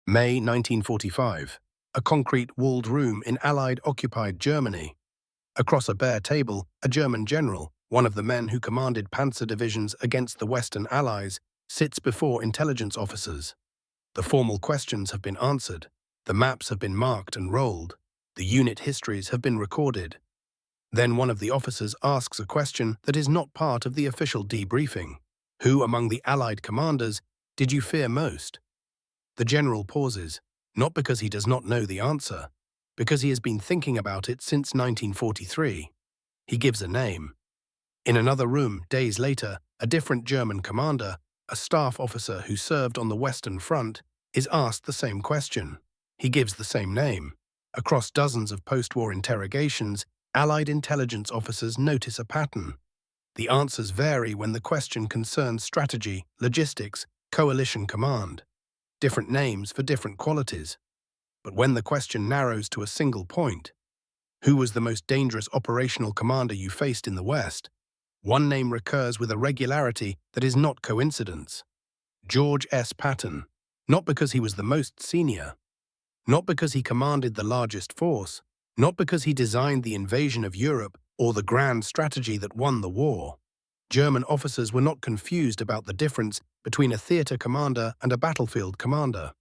May 1945. A concrete walled room in Allied-occupied Germany. Across a bare table, a German general, one of the men who commanded panzer divisions against the Western Allies, sits before intelligence officers. The formal questions have been answered, the maps have been marked and rolled, the unit histories have been recorded. Then one of the officers asks a question that is not part of the official debriefing. Who among the Allied commanders did you fear most? The general pauses, not because he does not know the answer, because he has been thinking about it since 1943. He gives a name. In another room, days later, a different German commander, a staff officer who served on the Western Front, is asked the same question. He gives the same name. Across dozens of post-war interrogations, Allied intelligence officers notice a pattern. The answers vary when the question concerns strategy, logistics, coalition command. Different names for different qualities. But when the question narrows to a single point, who was the most dangerous operational commander you faced in the West? One name recurs with a regularity that is not coincidence. George S. Patton, not because he was the most senior, not because he commanded the largest force, not because he designed the invasion of Europe or the grand strategy that won the war. German officers were not confused about the difference between a theater commander and a battlefield commander.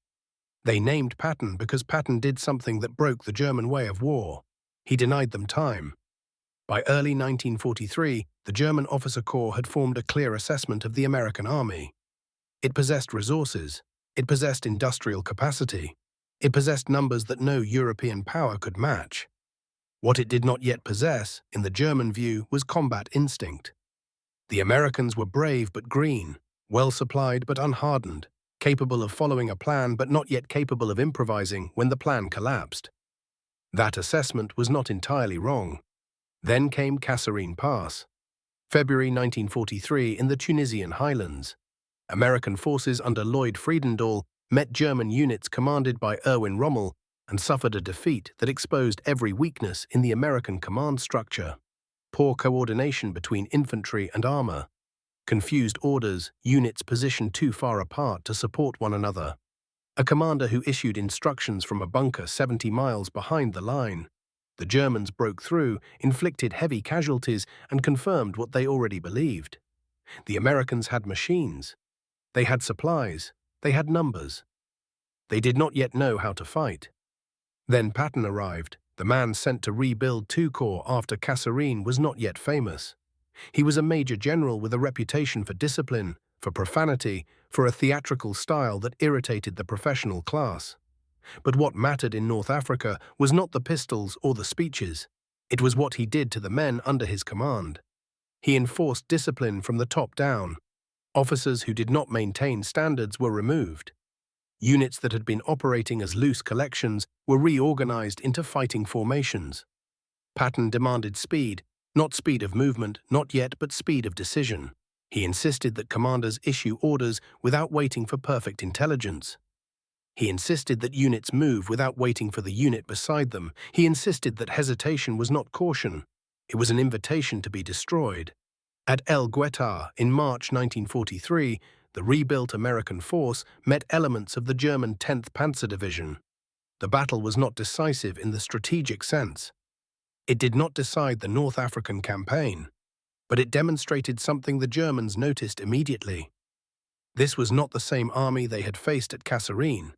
They named Patton because Patton did something that broke the German way of war. He denied them time. By early 1943, the German officer corps had formed a clear assessment of the American army. It possessed resources. It possessed industrial capacity. It possessed numbers that no European power could match. What it did not yet possess, in the German view, was combat instinct. The Americans were brave but green, well-supplied but unhardened, capable of following a plan but not yet capable of improvising when the plan collapsed. That assessment was not entirely wrong. Then came Kasserine Pass. February 1943 in the Tunisian highlands. American forces under Lloyd Friedendahl met German units commanded by Erwin Rommel and suffered a defeat that exposed every weakness in the American command structure. Poor coordination between infantry and armor. Confused orders, units positioned too far apart to support one another. A commander who issued instructions from a bunker 70 miles behind the line. The Germans broke through, inflicted heavy casualties, and confirmed what they already believed. The Americans had machines. They had supplies. They had numbers. They did not yet know how to fight. Then Patton arrived, the man sent to rebuild II Corps after Kasserine was not yet famous. He was a major general with a reputation for discipline, for profanity, for a theatrical style that irritated the professional class. But what mattered in North Africa was not the pistols or the speeches. It was what he did to the men under his command. He enforced discipline from the top down. Officers who did not maintain standards were removed. Units that had been operating as loose collections were reorganized into fighting formations. Patton demanded speed, not speed of movement, not yet, but speed of decision. He insisted that commanders issue orders without waiting for perfect intelligence. He insisted that units move without waiting for the unit beside them. He insisted that hesitation was not caution. It was an invitation to be destroyed. At El Guetar in March 1943, the rebuilt American force met elements of the German 10th Panzer Division. The battle was not decisive in the strategic sense. It did not decide the North African campaign, but it demonstrated something the Germans noticed immediately. This was not the same army they had faced at Kasserine.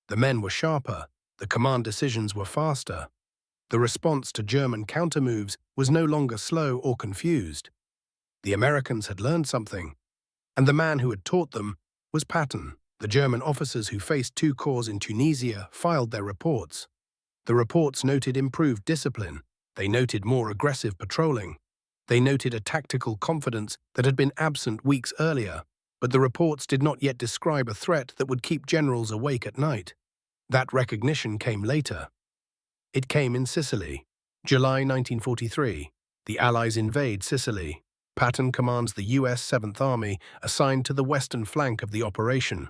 The men were sharper, the command decisions were faster. The response to German countermoves was no longer slow or confused. The Americans had learned something, and the man who had taught them was Patton. The German officers who faced II Corps in Tunisia filed their reports. The reports noted improved discipline. They noted more aggressive patrolling. They noted a tactical confidence that had been absent weeks earlier, but the reports did not yet describe a threat that would keep generals awake at night. That recognition came later. It came in Sicily. July 1943. The Allies invade Sicily. Patton commands the U.S. 7th Army, assigned to the western flank of the operation.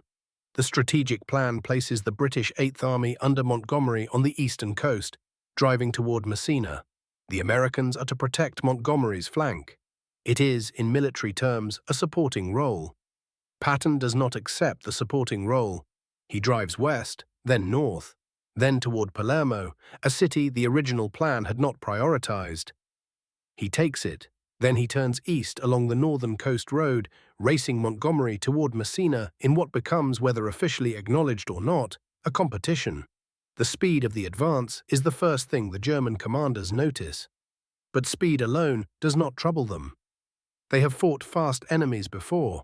The strategic plan places the British 8th Army under Montgomery on the eastern coast, driving toward Messina. The Americans are to protect Montgomery's flank. It is, in military terms, a supporting role. Patton does not accept the supporting role. He drives west, then north, then toward Palermo, a city the original plan had not prioritized. He takes it, then he turns east along the northern coast road, racing Montgomery toward Messina in what becomes, whether officially acknowledged or not, a competition. The speed of the advance is the first thing the German commanders notice. But speed alone does not trouble them. They have fought fast enemies before.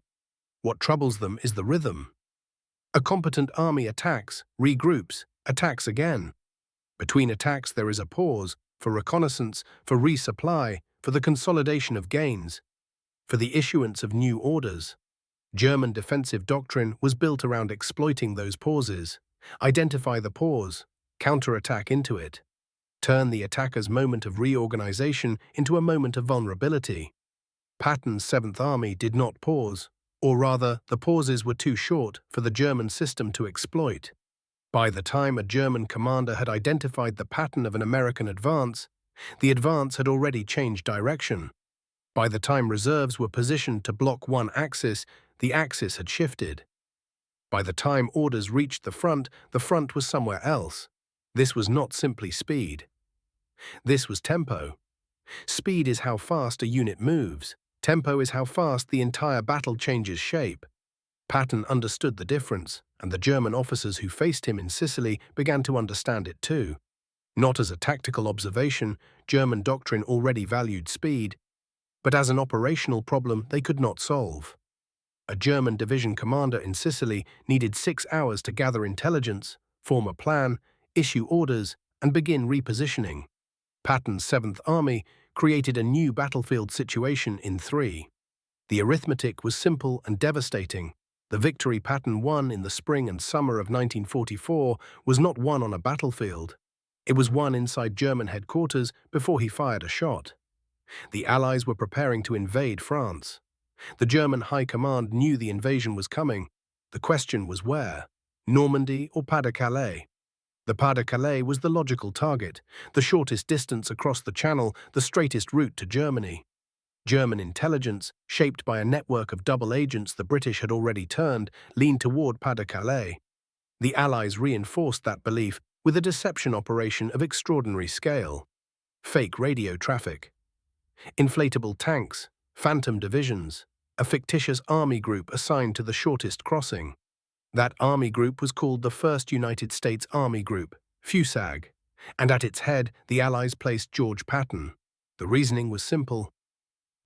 What troubles them is the rhythm. A competent army attacks, regroups, attacks again. Between attacks there is a pause, for reconnaissance, for resupply, for the consolidation of gains, for the issuance of new orders. German defensive doctrine was built around exploiting those pauses. Identify the pause, counterattack into it. Turn the attacker's moment of reorganization into a moment of vulnerability. Patton's 7th Army did not pause, or rather, the pauses were too short for the German system to exploit. By the time a German commander had identified the pattern of an American advance, the advance had already changed direction. By the time reserves were positioned to block one axis, the axis had shifted. By the time orders reached the front was somewhere else. This was not simply speed. This was tempo. Speed is how fast a unit moves. Tempo is how fast the entire battle changes shape. Patton understood the difference, and the German officers who faced him in Sicily began to understand it too. Not as a tactical observation, German doctrine already valued speed, but as an operational problem they could not solve. A German division commander in Sicily needed 6 hours to gather intelligence, form a plan, issue orders, and begin repositioning. Patton's 7th Army created a new battlefield situation in 3. The arithmetic was simple and devastating. The victory Patton won in the spring and summer of 1944 was not won on a battlefield. It was won inside German headquarters before he fired a shot. The Allies were preparing to invade France. The German High Command knew the invasion was coming. The question was where? Normandy or Pas-de-Calais? The Pas-de-Calais was the logical target, the shortest distance across the Channel, the straightest route to Germany. German intelligence, shaped by a network of double agents the British had already turned, leaned toward Pas-de-Calais. The Allies reinforced that belief with a deception operation of extraordinary scale. Fake radio traffic. Inflatable tanks, phantom divisions, a fictitious army group assigned to the shortest crossing. That army group was called the 1st United States Army Group, FUSAG, and at its head the Allies placed George Patton. The reasoning was simple.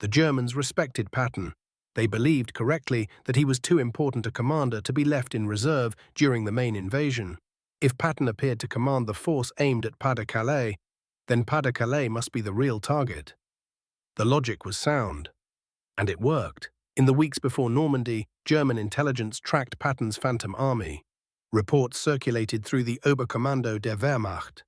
The Germans respected Patton. They believed correctly that he was too important a commander to be left in reserve during the main invasion. If Patton appeared to command the force aimed at Pas-de-Calais, then Pas-de-Calais must be the real target. The logic was sound. And it worked. In the weeks before Normandy, German intelligence tracked Patton's Phantom Army. Reports circulated through the Oberkommando der Wehrmacht.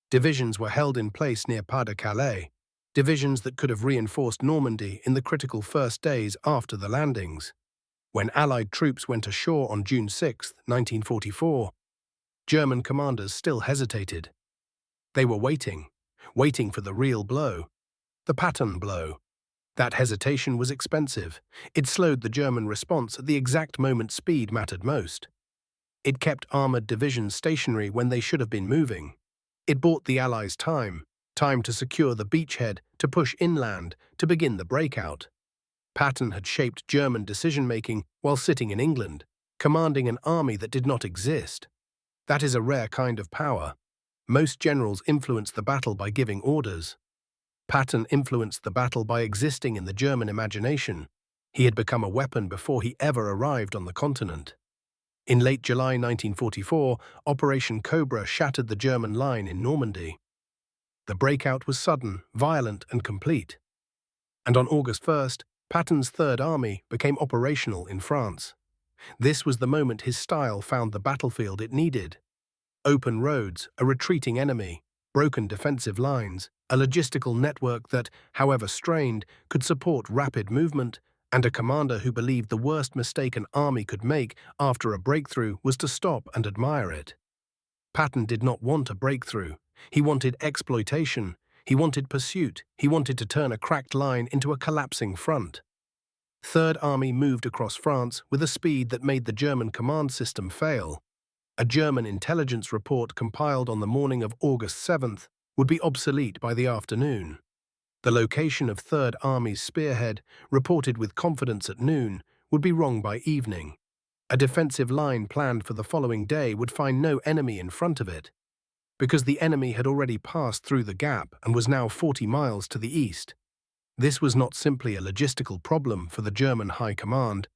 Divisions were held in place near Pas-de-Calais, divisions that could have reinforced Normandy in the critical first days after the landings. When Allied troops went ashore on June 6, 1944, German commanders still hesitated. They were waiting for the real blow, the Patton blow. That hesitation was expensive. It slowed the German response at the exact moment speed mattered most. It kept armored divisions stationary when they should have been moving. It bought the Allies time to secure the beachhead, to push inland, to begin the breakout. Patton had shaped German decision-making while sitting in England, commanding an army that did not exist. That is a rare kind of power. Most generals influence the battle by giving orders. Patton influenced the battle by existing in the German imagination. He had become a weapon before he ever arrived on the continent. In late July 1944, Operation Cobra shattered the German line in Normandy. The breakout was sudden, violent, and complete. And on August 1st, Patton's Third Army became operational in France. This was the moment his style found the battlefield it needed. Open roads, a retreating enemy, broken defensive lines, a logistical network that, however strained, could support rapid movement, and a commander who believed the worst mistake an army could make after a breakthrough was to stop and admire it. Patton did not want a breakthrough. He wanted exploitation. He wanted pursuit. He wanted to turn a cracked line into a collapsing front. Third Army moved across France with a speed that made the German command system fail. A German intelligence report compiled on the morning of August 7th would be obsolete by the afternoon. The location of Third Army's spearhead, reported with confidence at noon, would be wrong by evening. A defensive line planned for the following day would find no enemy in front of it, because the enemy had already passed through the gap and was now 40 miles to the east. This was not simply a logistical problem for the German High Command,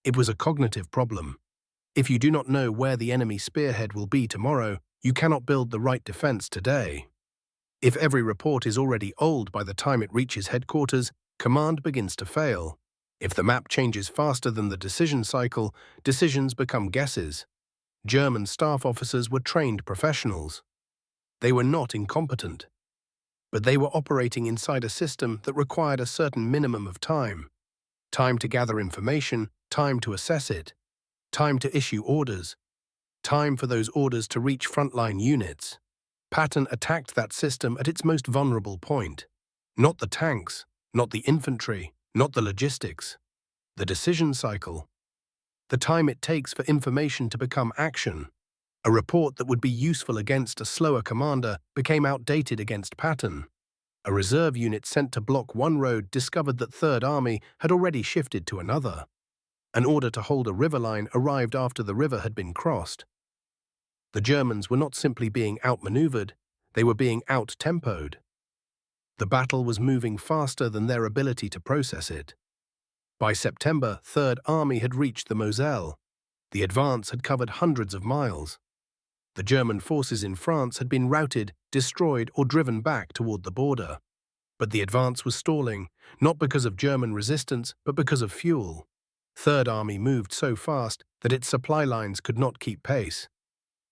it was a cognitive problem. If you do not know where the enemy spearhead will be tomorrow, you cannot build the right defense today. If every report is already old by the time it reaches headquarters, command begins to fail. If the map changes faster than the decision cycle, decisions become guesses. German staff officers were trained professionals. They were not incompetent, but they were operating inside a system that required a certain minimum of time. Time to gather information, time to assess it, time to issue orders, time for those orders to reach frontline units. Patton attacked that system at its most vulnerable point. Not the tanks, not the infantry, not the logistics. The decision cycle. The time it takes for information to become action. A report that would be useful against a slower commander became outdated against Patton. A reserve unit sent to block one road discovered that Third Army had already shifted to another. An order to hold a river line arrived after the river had been crossed. The Germans were not simply being outmaneuvered, they were being out-tempoed. The battle was moving faster than their ability to process it. By September, Third Army had reached the Moselle. The advance had covered hundreds of miles. The German forces in France had been routed, destroyed, or driven back toward the border. But the advance was stalling, not because of German resistance, but because of fuel. Third Army moved so fast that its supply lines could not keep pace.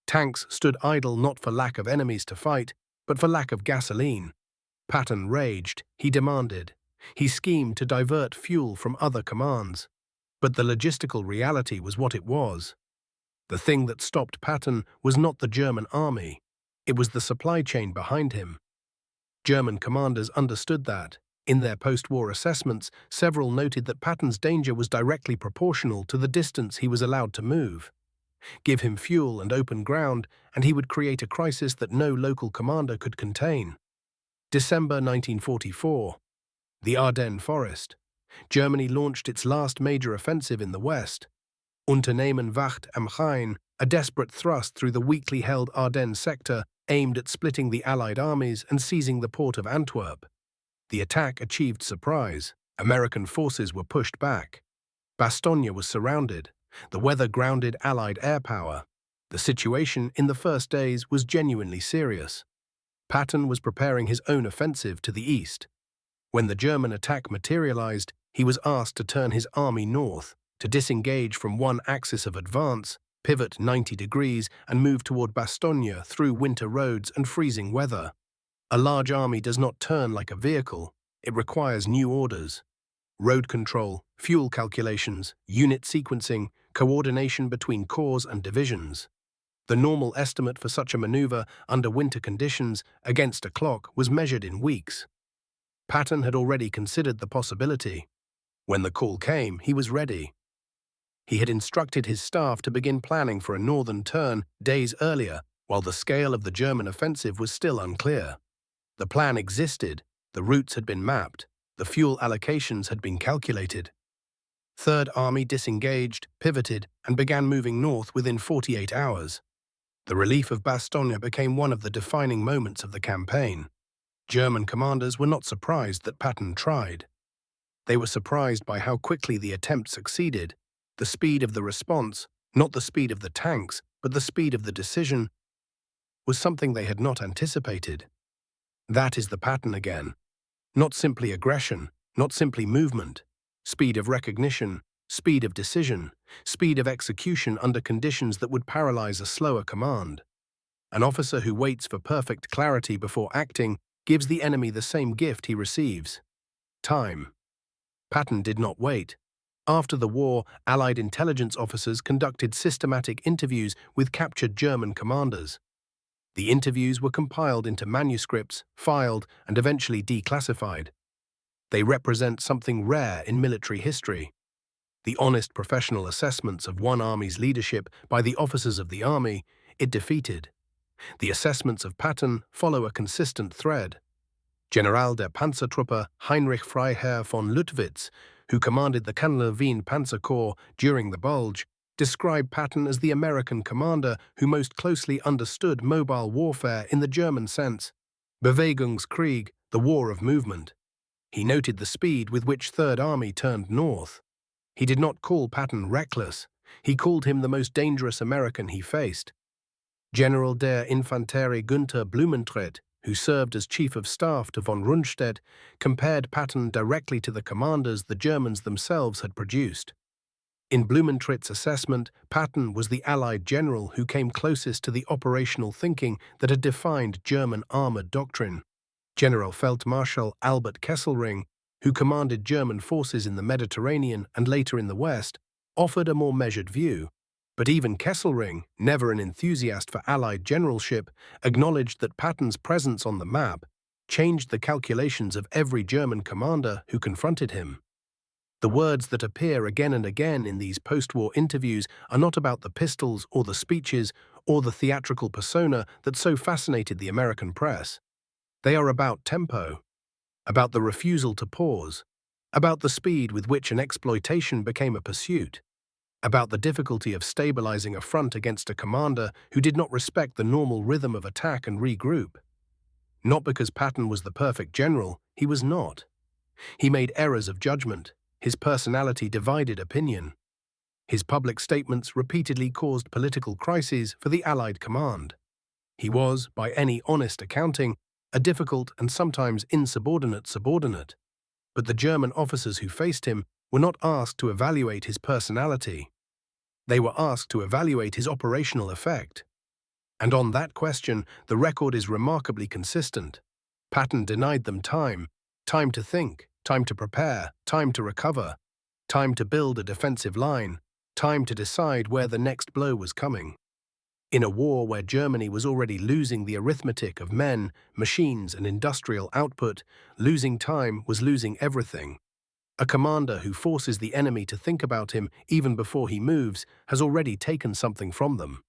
Tanks stood idle not for lack of enemies to fight, but for lack of gasoline. Patton raged, he demanded. He schemed to divert fuel from other commands. But the logistical reality was what it was. The thing that stopped Patton was not the German army. It was the supply chain behind him. German commanders understood that. In their post-war assessments, several noted that Patton's danger was directly proportional to the distance he was allowed to move. Give him fuel and open ground, and he would create a crisis that no local commander could contain. December 1944. The Ardennes Forest. Germany launched its last major offensive in the West. Unternehmen Wacht am Rhein, a desperate thrust through the weakly held Ardennes sector, aimed at splitting the Allied armies and seizing the port of Antwerp. The attack achieved surprise. American forces were pushed back. Bastogne was surrounded. The weather grounded Allied air power. The situation in the first days was genuinely serious. Patton was preparing his own offensive to the east. When the German attack materialized, he was asked to turn his army north, to disengage from one axis of advance, pivot 90 degrees, and move toward Bastogne through winter roads and freezing weather. A large army does not turn like a vehicle. It requires new orders. Road control, fuel calculations, unit sequencing, coordination between corps and divisions. The normal estimate for such a maneuver under winter conditions against a clock was measured in weeks. Patton had already considered the possibility. When the call came, he was ready. He had instructed his staff to begin planning for a northern turn days earlier, while the scale of the German offensive was still unclear. The plan existed, the routes had been mapped, the fuel allocations had been calculated. Third Army disengaged, pivoted, and began moving north within 48 hours. The relief of Bastogne became one of the defining moments of the campaign. German commanders were not surprised that Patton tried. They were surprised by how quickly the attempt succeeded. The speed of the response, not the speed of the tanks, but the speed of the decision, was something they had not anticipated. That is the Patton again. Not simply aggression, not simply movement. Speed of recognition, speed of decision, speed of execution under conditions that would paralyze a slower command. An officer who waits for perfect clarity before acting gives the enemy the same gift he receives: time. Patton did not wait. After the war, Allied intelligence officers conducted systematic interviews with captured German commanders. The interviews were compiled into manuscripts, filed, and eventually declassified. They represent something rare in military history. The honest professional assessments of one army's leadership by the officers of the army, it defeated. The assessments of Patton follow a consistent thread. General der Panzertruppe Heinrich Freiherr von Luttwitz, who commanded the Cannes-Wien Panzer Corps during the Bulge, described Patton as the American commander who most closely understood mobile warfare in the German sense, Bewegungskrieg, the war of movement. He noted the speed with which Third Army turned north. He did not call Patton reckless. He called him the most dangerous American he faced. General der Infanterie Günther Blumentritt, who served as chief of staff to von Rundstedt, compared Patton directly to the commanders the Germans themselves had produced. In Blumentritt's assessment, Patton was the Allied general who came closest to the operational thinking that had defined German armored doctrine. General Feldmarschall Albert Kesselring, who commanded German forces in the Mediterranean and later in the West, offered a more measured view. But even Kesselring, never an enthusiast for Allied generalship, acknowledged that Patton's presence on the map changed the calculations of every German commander who confronted him. The words that appear again and again in these post-war interviews are not about the pistols or the speeches or the theatrical persona that so fascinated the American press. They are about tempo, about the refusal to pause, about the speed with which an exploitation became a pursuit, about the difficulty of stabilizing a front against a commander who did not respect the normal rhythm of attack and regroup. Not because Patton was the perfect general, he was not. He made errors of judgment. His personality divided opinion. His public statements repeatedly caused political crises for the Allied command. He was, by any honest accounting, a difficult and sometimes insubordinate subordinate. But the German officers who faced him were not asked to evaluate his personality. They were asked to evaluate his operational effect. And on that question, the record is remarkably consistent. Patton denied them time to think, time to prepare, time to recover, time to build a defensive line, time to decide where the next blow was coming. In a war where Germany was already losing the arithmetic of men, machines, and industrial output, losing time was losing everything. A commander who forces the enemy to think about him even before he moves has already taken something from them.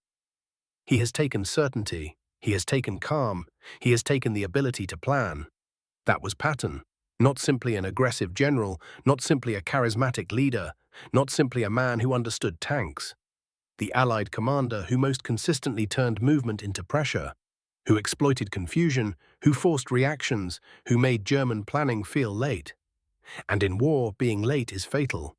He has taken certainty, he has taken calm, he has taken the ability to plan. That was Patton, not simply an aggressive general, not simply a charismatic leader, not simply a man who understood tanks. The Allied commander who most consistently turned movement into pressure, who exploited confusion, who forced reactions, who made German planning feel late. And in war, being late is fatal.